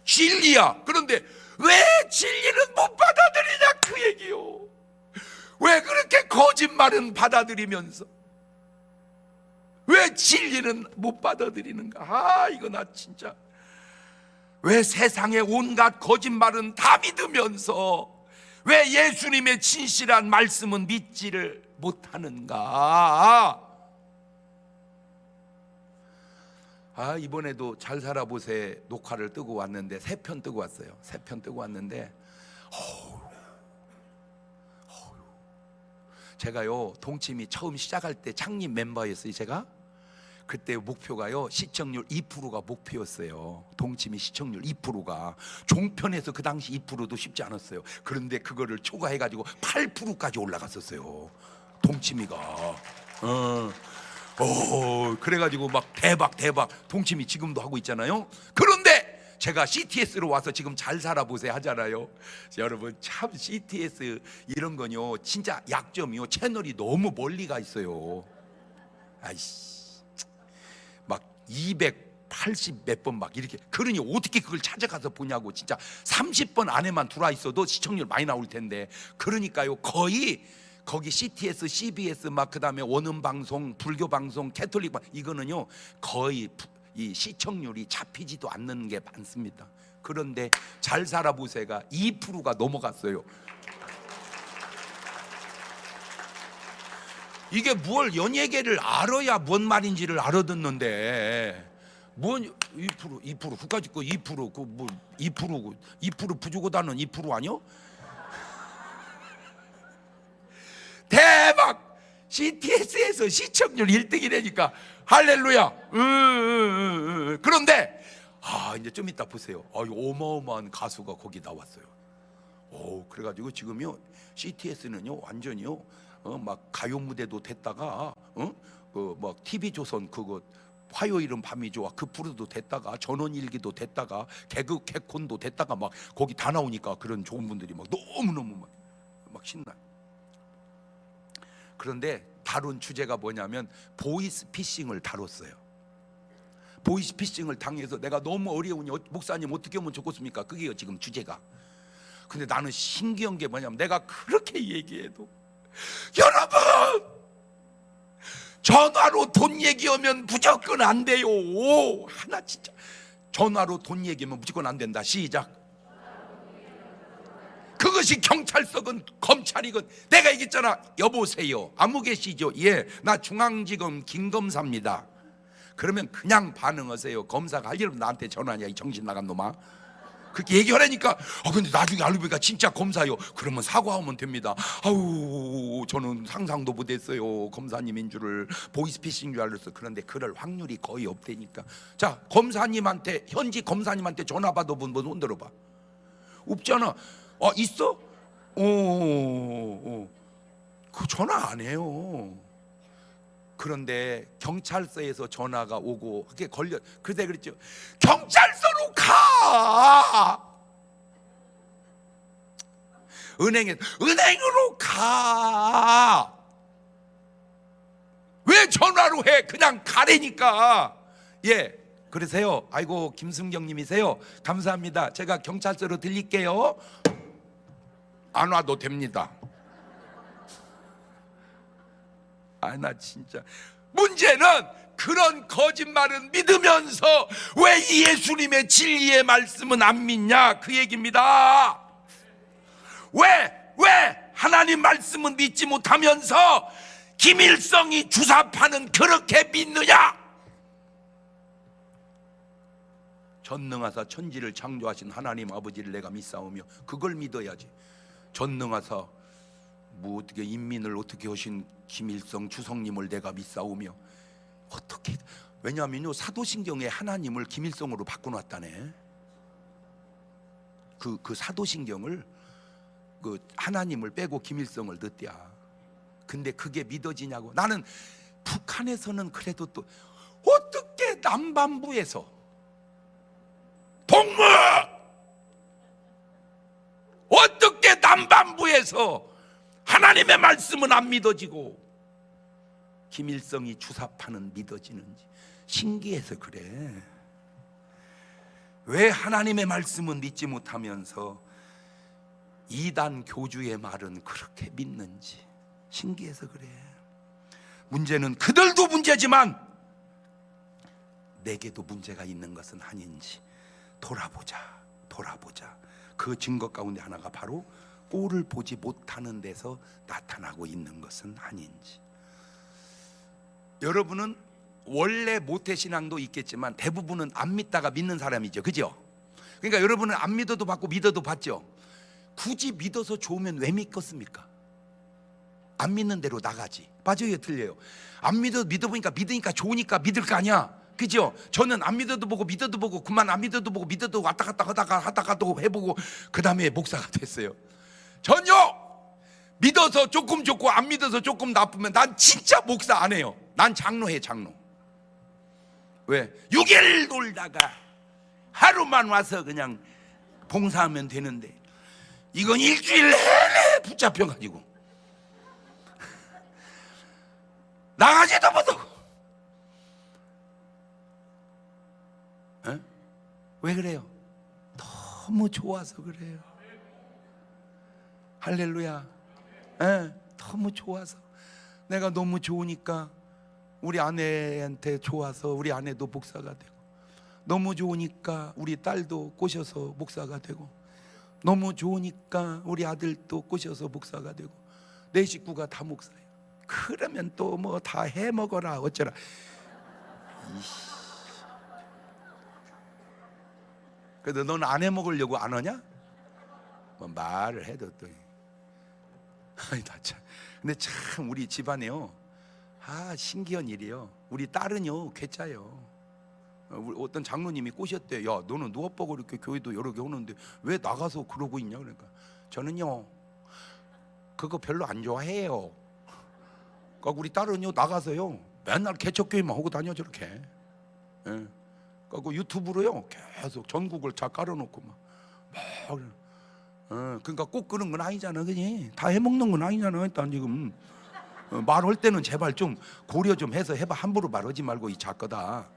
A: 진리야. 그런데 왜 진리는 못 받아들이냐 그 얘기요. 왜 그렇게 거짓말은 받아들이면서 왜 진리는 못 받아들이는가? 이거 나 진짜, 왜 세상의 온갖 거짓말은 다 믿으면서 왜 예수님의 진실한 말씀은 믿지를 못하는가? 이번에도 잘 살아보세 녹화를 뜨고 왔는데 3편 뜨고 왔어요. 3편 뜨고 왔는데 제가요 동침이 처음 시작할 때 창립 멤버였어요. 제가 그때 목표가요 시청률 2%가 목표였어요. 동치미 시청률 2%가 종편에서 그 당시 2%도 쉽지 않았어요. 그런데 그거를 초과해가지고 8%까지 올라갔었어요. 동치미가. 그래가지고 막 대박 동치미 지금도 하고 있잖아요. 그런데 제가 CTS로 와서 지금 잘 살아보세요 하잖아요. 여러분 참 CTS 이런 건요 진짜 약점이요 채널이 너무 멀리 가 있어요. 아이씨 막 280 몇 번 막 이렇게, 그러니 어떻게 그걸 찾아가서 보냐고. 진짜 30번 안에만 들어와 있어도 시청률 많이 나올 텐데. 그러니까요 거의 거기 CTS, CBS 막 그다음에 원음 방송, 불교 방송, 캐톨릭 방송 이거는요 거의 이 시청률이 잡히지도 않는 게 많습니다. 그런데 잘 살아보세가 2%가 넘어갔어요. 이게 뭘 연예계를 알아야 뭔 말인지를 알아듣는데 뭔 2% 국가지 거 2% 그 뭐 2% 부족하다는 2% 아니요? 대박! CTS에서 시청률 1등이라니까 할렐루야. 그런데 이제 좀 이따 보세요. 어마어마한 가수가 거기 나왔어요. 그래가지고 지금요 CTS는요 완전히요 막 가요 무대도 됐다가 막 TV 조선 그거 화요일은 밤이 좋아 그 프로도 됐다가 전원일기도 됐다가 개그 개콘도 됐다가 막 거기 다 나오니까 그런 좋은 분들이 막 너무너무 막 신나. 그런데 다룬 주제가 뭐냐면 보이스피싱을 다뤘어요. 보이스피싱을 당해서 내가 너무 어려우니 목사님 어떻게 하면 좋겠습니까? 그게요 지금 주제가. 근데 나는 신기한 게 뭐냐면 내가 그렇게 얘기해도 여러분 전화로 돈 얘기하면 무조건 안 돼요. 하나 진짜 전화로 돈 얘기하면 무조건 안 된다. 시작. 그것이 경찰서건 검찰이건 내가 얘기했잖아. 여보세요 아무 계시죠? 예, 나 중앙지검 김검사입니다. 그러면 그냥 반응하세요. 검사가 할 일 없으면 나한테 전화하냐 이 정신 나간 놈아. 그렇게 얘기하라니까. 근데 나중에 알고 보니까 진짜 검사요. 그러면 사과하면 됩니다. 저는 상상도 못했어요. 검사님인 줄을, 보이스피싱인 줄 알았어. 그런데 그럴 확률이 거의 없다니까. 자, 검사님한테, 현지 검사님한테 전화 받아본 분 손 들어봐. 없잖아. 있어? 그 전화 안 해요. 그런데 경찰서에서 전화가 오고 그게 걸려. 그때 그랬죠. 경찰서로 가. 은행으로 가. 왜 전화로 해? 그냥 가라니까. 예. 그러세요. 아이고 김승경님이세요. 감사합니다. 제가 경찰서로 들릴게요. 안 와도 됩니다. 나 진짜 문제는 그런 거짓말은 믿으면서 왜 예수님의 진리의 말씀은 안 믿냐, 그 얘기입니다. 왜 하나님 말씀은 믿지 못하면서 김일성이 주사파는 그렇게 믿느냐? 전능하사 천지를 창조하신 하나님 아버지를 내가 믿사오며, 그걸 믿어야지. 전능하사 어떻게 인민을 어떻게 하신 김일성 주석님을 내가 믿사오며, 어떻게, 왜냐하면요 사도신경에 하나님을 김일성으로 바꿔놨다네. 그 사도신경을 그 하나님을 빼고 김일성을 넣었대야. 근데 그게 믿어지냐고. 나는 북한에서는 그래도 또 어떻게 남반부에서 동무, 어떻게 남반부에서 하나님의 말씀은 안 믿어지고 김일성이 주사파는 믿어지는지 신기해서 그래. 왜 하나님의 말씀은 믿지 못하면서 이단 교주의 말은 그렇게 믿는지 신기해서 그래. 문제는 그들도 문제지만 내게도 문제가 있는 것은 아닌지 돌아보자. 그 증거 가운데 하나가 바로 꼴을 보지 못하는 데서 나타나고 있는 것은 아닌지. 여러분은 원래 모태신앙도 있겠지만 대부분은 안 믿다가 믿는 사람이죠, 그죠? 그러니까 여러분은 안 믿어도 받고 믿어도 받죠. 굳이 믿어서 좋으면 왜 믿겠습니까? 안 믿는 대로 나가지. 맞아요, 틀려요? 안 믿어보니까 믿으니까 좋으니까 믿을 거 아니야, 그죠? 저는 안 믿어도 보고 믿어도 보고 그만 안 믿어도 보고 믿어도 왔다 갔다 하다가 또 해보고 그 다음에 목사가 됐어요. 전혀 믿어서 조금 좋고 안 믿어서 조금 나쁘면 난 진짜 목사 안 해요. 난 장로해, 장로. 왜? 6일 놀다가 하루만 와서 그냥 봉사하면 되는데 이건 일주일 내내 붙잡혀가지고 나가지도 못하고. 왜 그래요? 너무 좋아서 그래요. 할렐루야. 너무 좋아서. 내가 너무 좋으니까 우리 아내한테 좋아서 우리 아내도 목사가 되고, 너무 좋으니까 우리 딸도 꼬셔서 목사가 되고, 너무 좋으니까 우리 아들도 꼬셔서 목사가 되고, 내 식구가 다 목사예요. 그러면 또 뭐 다 해먹어라 어쩌라. 그래도 넌 안 해먹으려고 안 하냐? 뭐 말을 해도 또. 나 참. 근데 참 우리 집안에요, 신기한 일이에요. 우리 딸은요 괴짜요. 어떤 장로님이 꼬셨대요. 야, 너는 누가 보고 이렇게 교회도 여러 개 오는데 왜 나가서 그러고 있냐. 그러니까 저는요 그거 별로 안 좋아해요. 그러니까 우리 딸은요 나가서요 맨날 개척교회만 하고 다녀 저렇게. 그러니까 유튜브로요 계속 전국을 다 깔아놓고 막 그러니까 꼭 그런 건 아니잖아, 그지? 다 해먹는 건 아니잖아. 일단 지금 말할 때는 제발 좀 고려 좀 해서 해봐. 함부로 말하지 말고 이 작거다.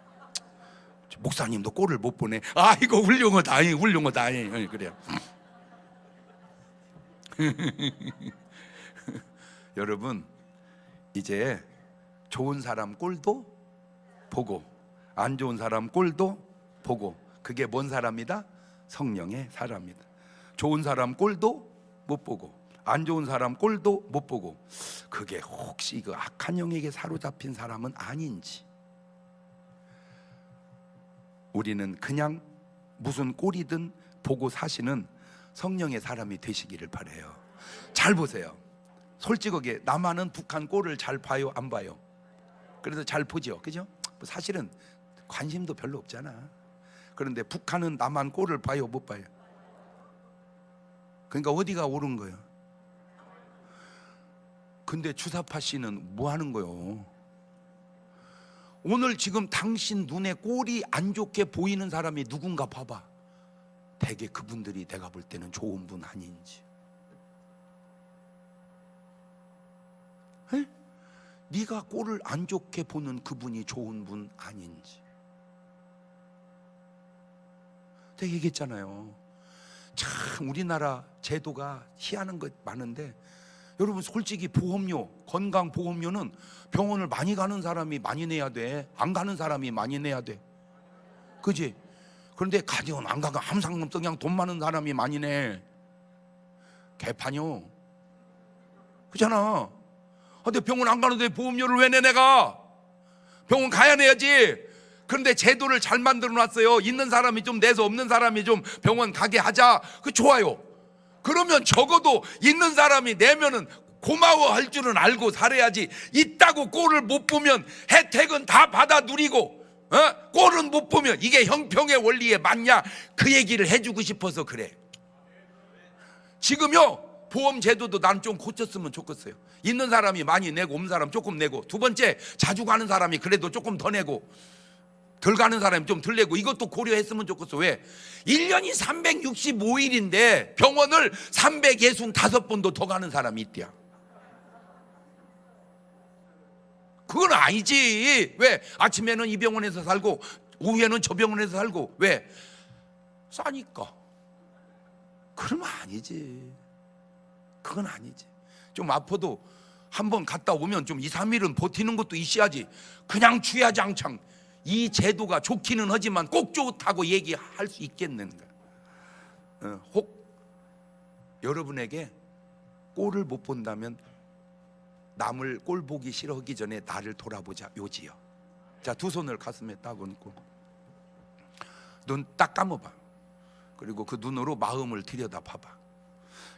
A: 목사님도 꼴을 못 보네. 이거 훌륭하다, 훌륭하다. 그래요. 여러분, 이제 좋은 사람 꼴도 보고 안 좋은 사람 꼴도 보고, 그게 뭔 사람이다? 성령의 사람이다. 좋은 사람 꼴도 못 보고 안 좋은 사람 꼴도 못 보고, 그게 혹시 그 악한 영에게 사로잡힌 사람은 아닌지. 우리는 그냥 무슨 꼴이든 보고 사시는 성령의 사람이 되시기를 바라요. 잘 보세요. 솔직하게 남한은 북한 꼴을 잘 봐요, 안 봐요? 그래서 잘 보죠, 그죠? 사실은 관심도 별로 없잖아. 그런데 북한은 남한 꼴을 봐요, 못 봐요? 그러니까 어디가 옳은 거예요? 근데 주사파 씨는 뭐 하는 거요? 오늘 지금 당신 눈에 꼴이 안 좋게 보이는 사람이 누군가 봐봐. 대개 그분들이 내가 볼 때는 좋은 분 아닌지. 에? 네가 꼴을 안 좋게 보는 그분이 좋은 분 아닌지. 제가 얘기했잖아요. 참 우리나라 제도가 희한한 것 많은데, 여러분 솔직히 보험료, 건강보험료는 병원을 많이 가는 사람이 많이 내야 돼, 안 가는 사람이 많이 내야 돼, 그지? 그런데 가디언 안 가가 함상넘서 그냥 돈 많은 사람이 많이 내. 개판이요, 그잖아. 근데 병원 안 가는데 보험료를 왜 내 내가? 병원 가야 내야지. 그런데 제도를 잘 만들어 놨어요. 있는 사람이 좀 내서 없는 사람이 좀 병원 가게 하자. 그 좋아요. 그러면 적어도 있는 사람이 내면은 고마워할 줄은 알고 살아야지. 있다고 꼴을 못 보면 혜택은 다 받아 누리고 꼴은 못 보면 이게 형평의 원리에 맞냐, 그 얘기를 해주고 싶어서 그래. 지금요 보험 제도도 난 좀 고쳤으면 좋겠어요. 있는 사람이 많이 내고 없는 사람 조금 내고, 두 번째 자주 가는 사람이 그래도 조금 더 내고, 덜 가는 사람이 좀 덜 내고, 이것도 고려했으면 좋겠어. 왜? 1년이 365일인데 병원을 365번도 더 가는 사람이 있대야. 그건 아니지. 왜? 아침에는 이 병원에서 살고 오후에는 저 병원에서 살고. 왜? 싸니까. 그러면 아니지. 그건 아니지. 좀 아파도 한번 갔다 오면 좀 2, 3일은 버티는 것도 있어야지. 그냥 주야장창 이 제도가 좋기는 하지만 꼭 좋다고 얘기할 수 있겠는가? 혹 여러분에게 꼴을 못 본다면 남을 꼴 보기 싫어하기 전에 나를 돌아보자 요지요. 자, 두 손을 가슴에 딱 얹고 눈 딱 감아봐. 그리고 그 눈으로 마음을 들여다봐봐.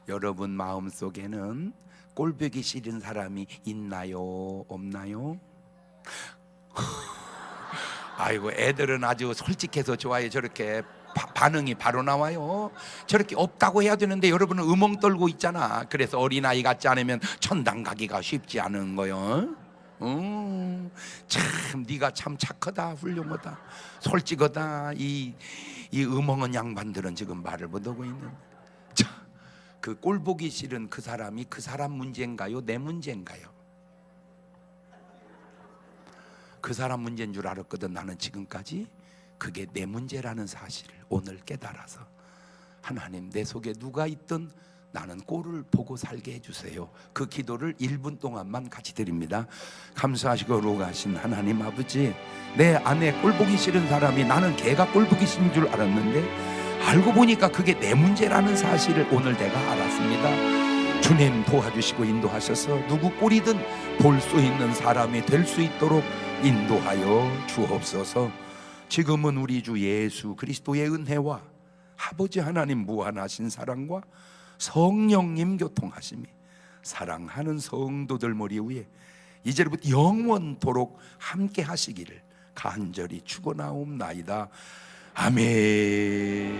A: 여러분 마음속에는 꼴 보기 싫은 사람이 있나요? 없나요? 아이고, 애들은 아주 솔직해서 좋아요. 저렇게 반응이 바로 나와요. 저렇게 없다고 해야 되는데 여러분은 음엉 떨고 있잖아. 그래서 어린아이 같지 않으면 천당 가기가 쉽지 않은 거요. 참 네가 참 착하다, 훌륭하다, 솔직하다. 이 음엉은 양반들은 지금 말을 못하고 있는. 자, 그 꼴 보기 싫은 그 사람이 그 사람 문제인가요? 내 문제인가요? 그 사람 문제인 줄 알았거든 나는 지금까지. 그게 내 문제라는 사실을 오늘 깨달아서, 하나님 내 속에 누가 있든 나는 꼴을 보고 살게 해주세요. 그 기도를 1분 동안만 같이 드립니다. 감사하시고 로가신 하나님 아버지, 내 안에 꼴 보기 싫은 사람이, 나는 걔가 꼴 보기 싫은 줄 알았는데 알고 보니까 그게 내 문제라는 사실을 오늘 내가 알았습니다. 주님 도와주시고 인도하셔서 누구 꼴이든 볼 수 있는 사람이 될 수 있도록 인도하여 주옵소서. 지금은 우리 주 예수 그리스도의 은혜와 아버지 하나님 무한하신 사랑과 성령님 교통하심이 사랑하는 성도들 머리 위에 이제부터 영원토록 함께 하시기를 간절히 축원하옵나이다. 아멘.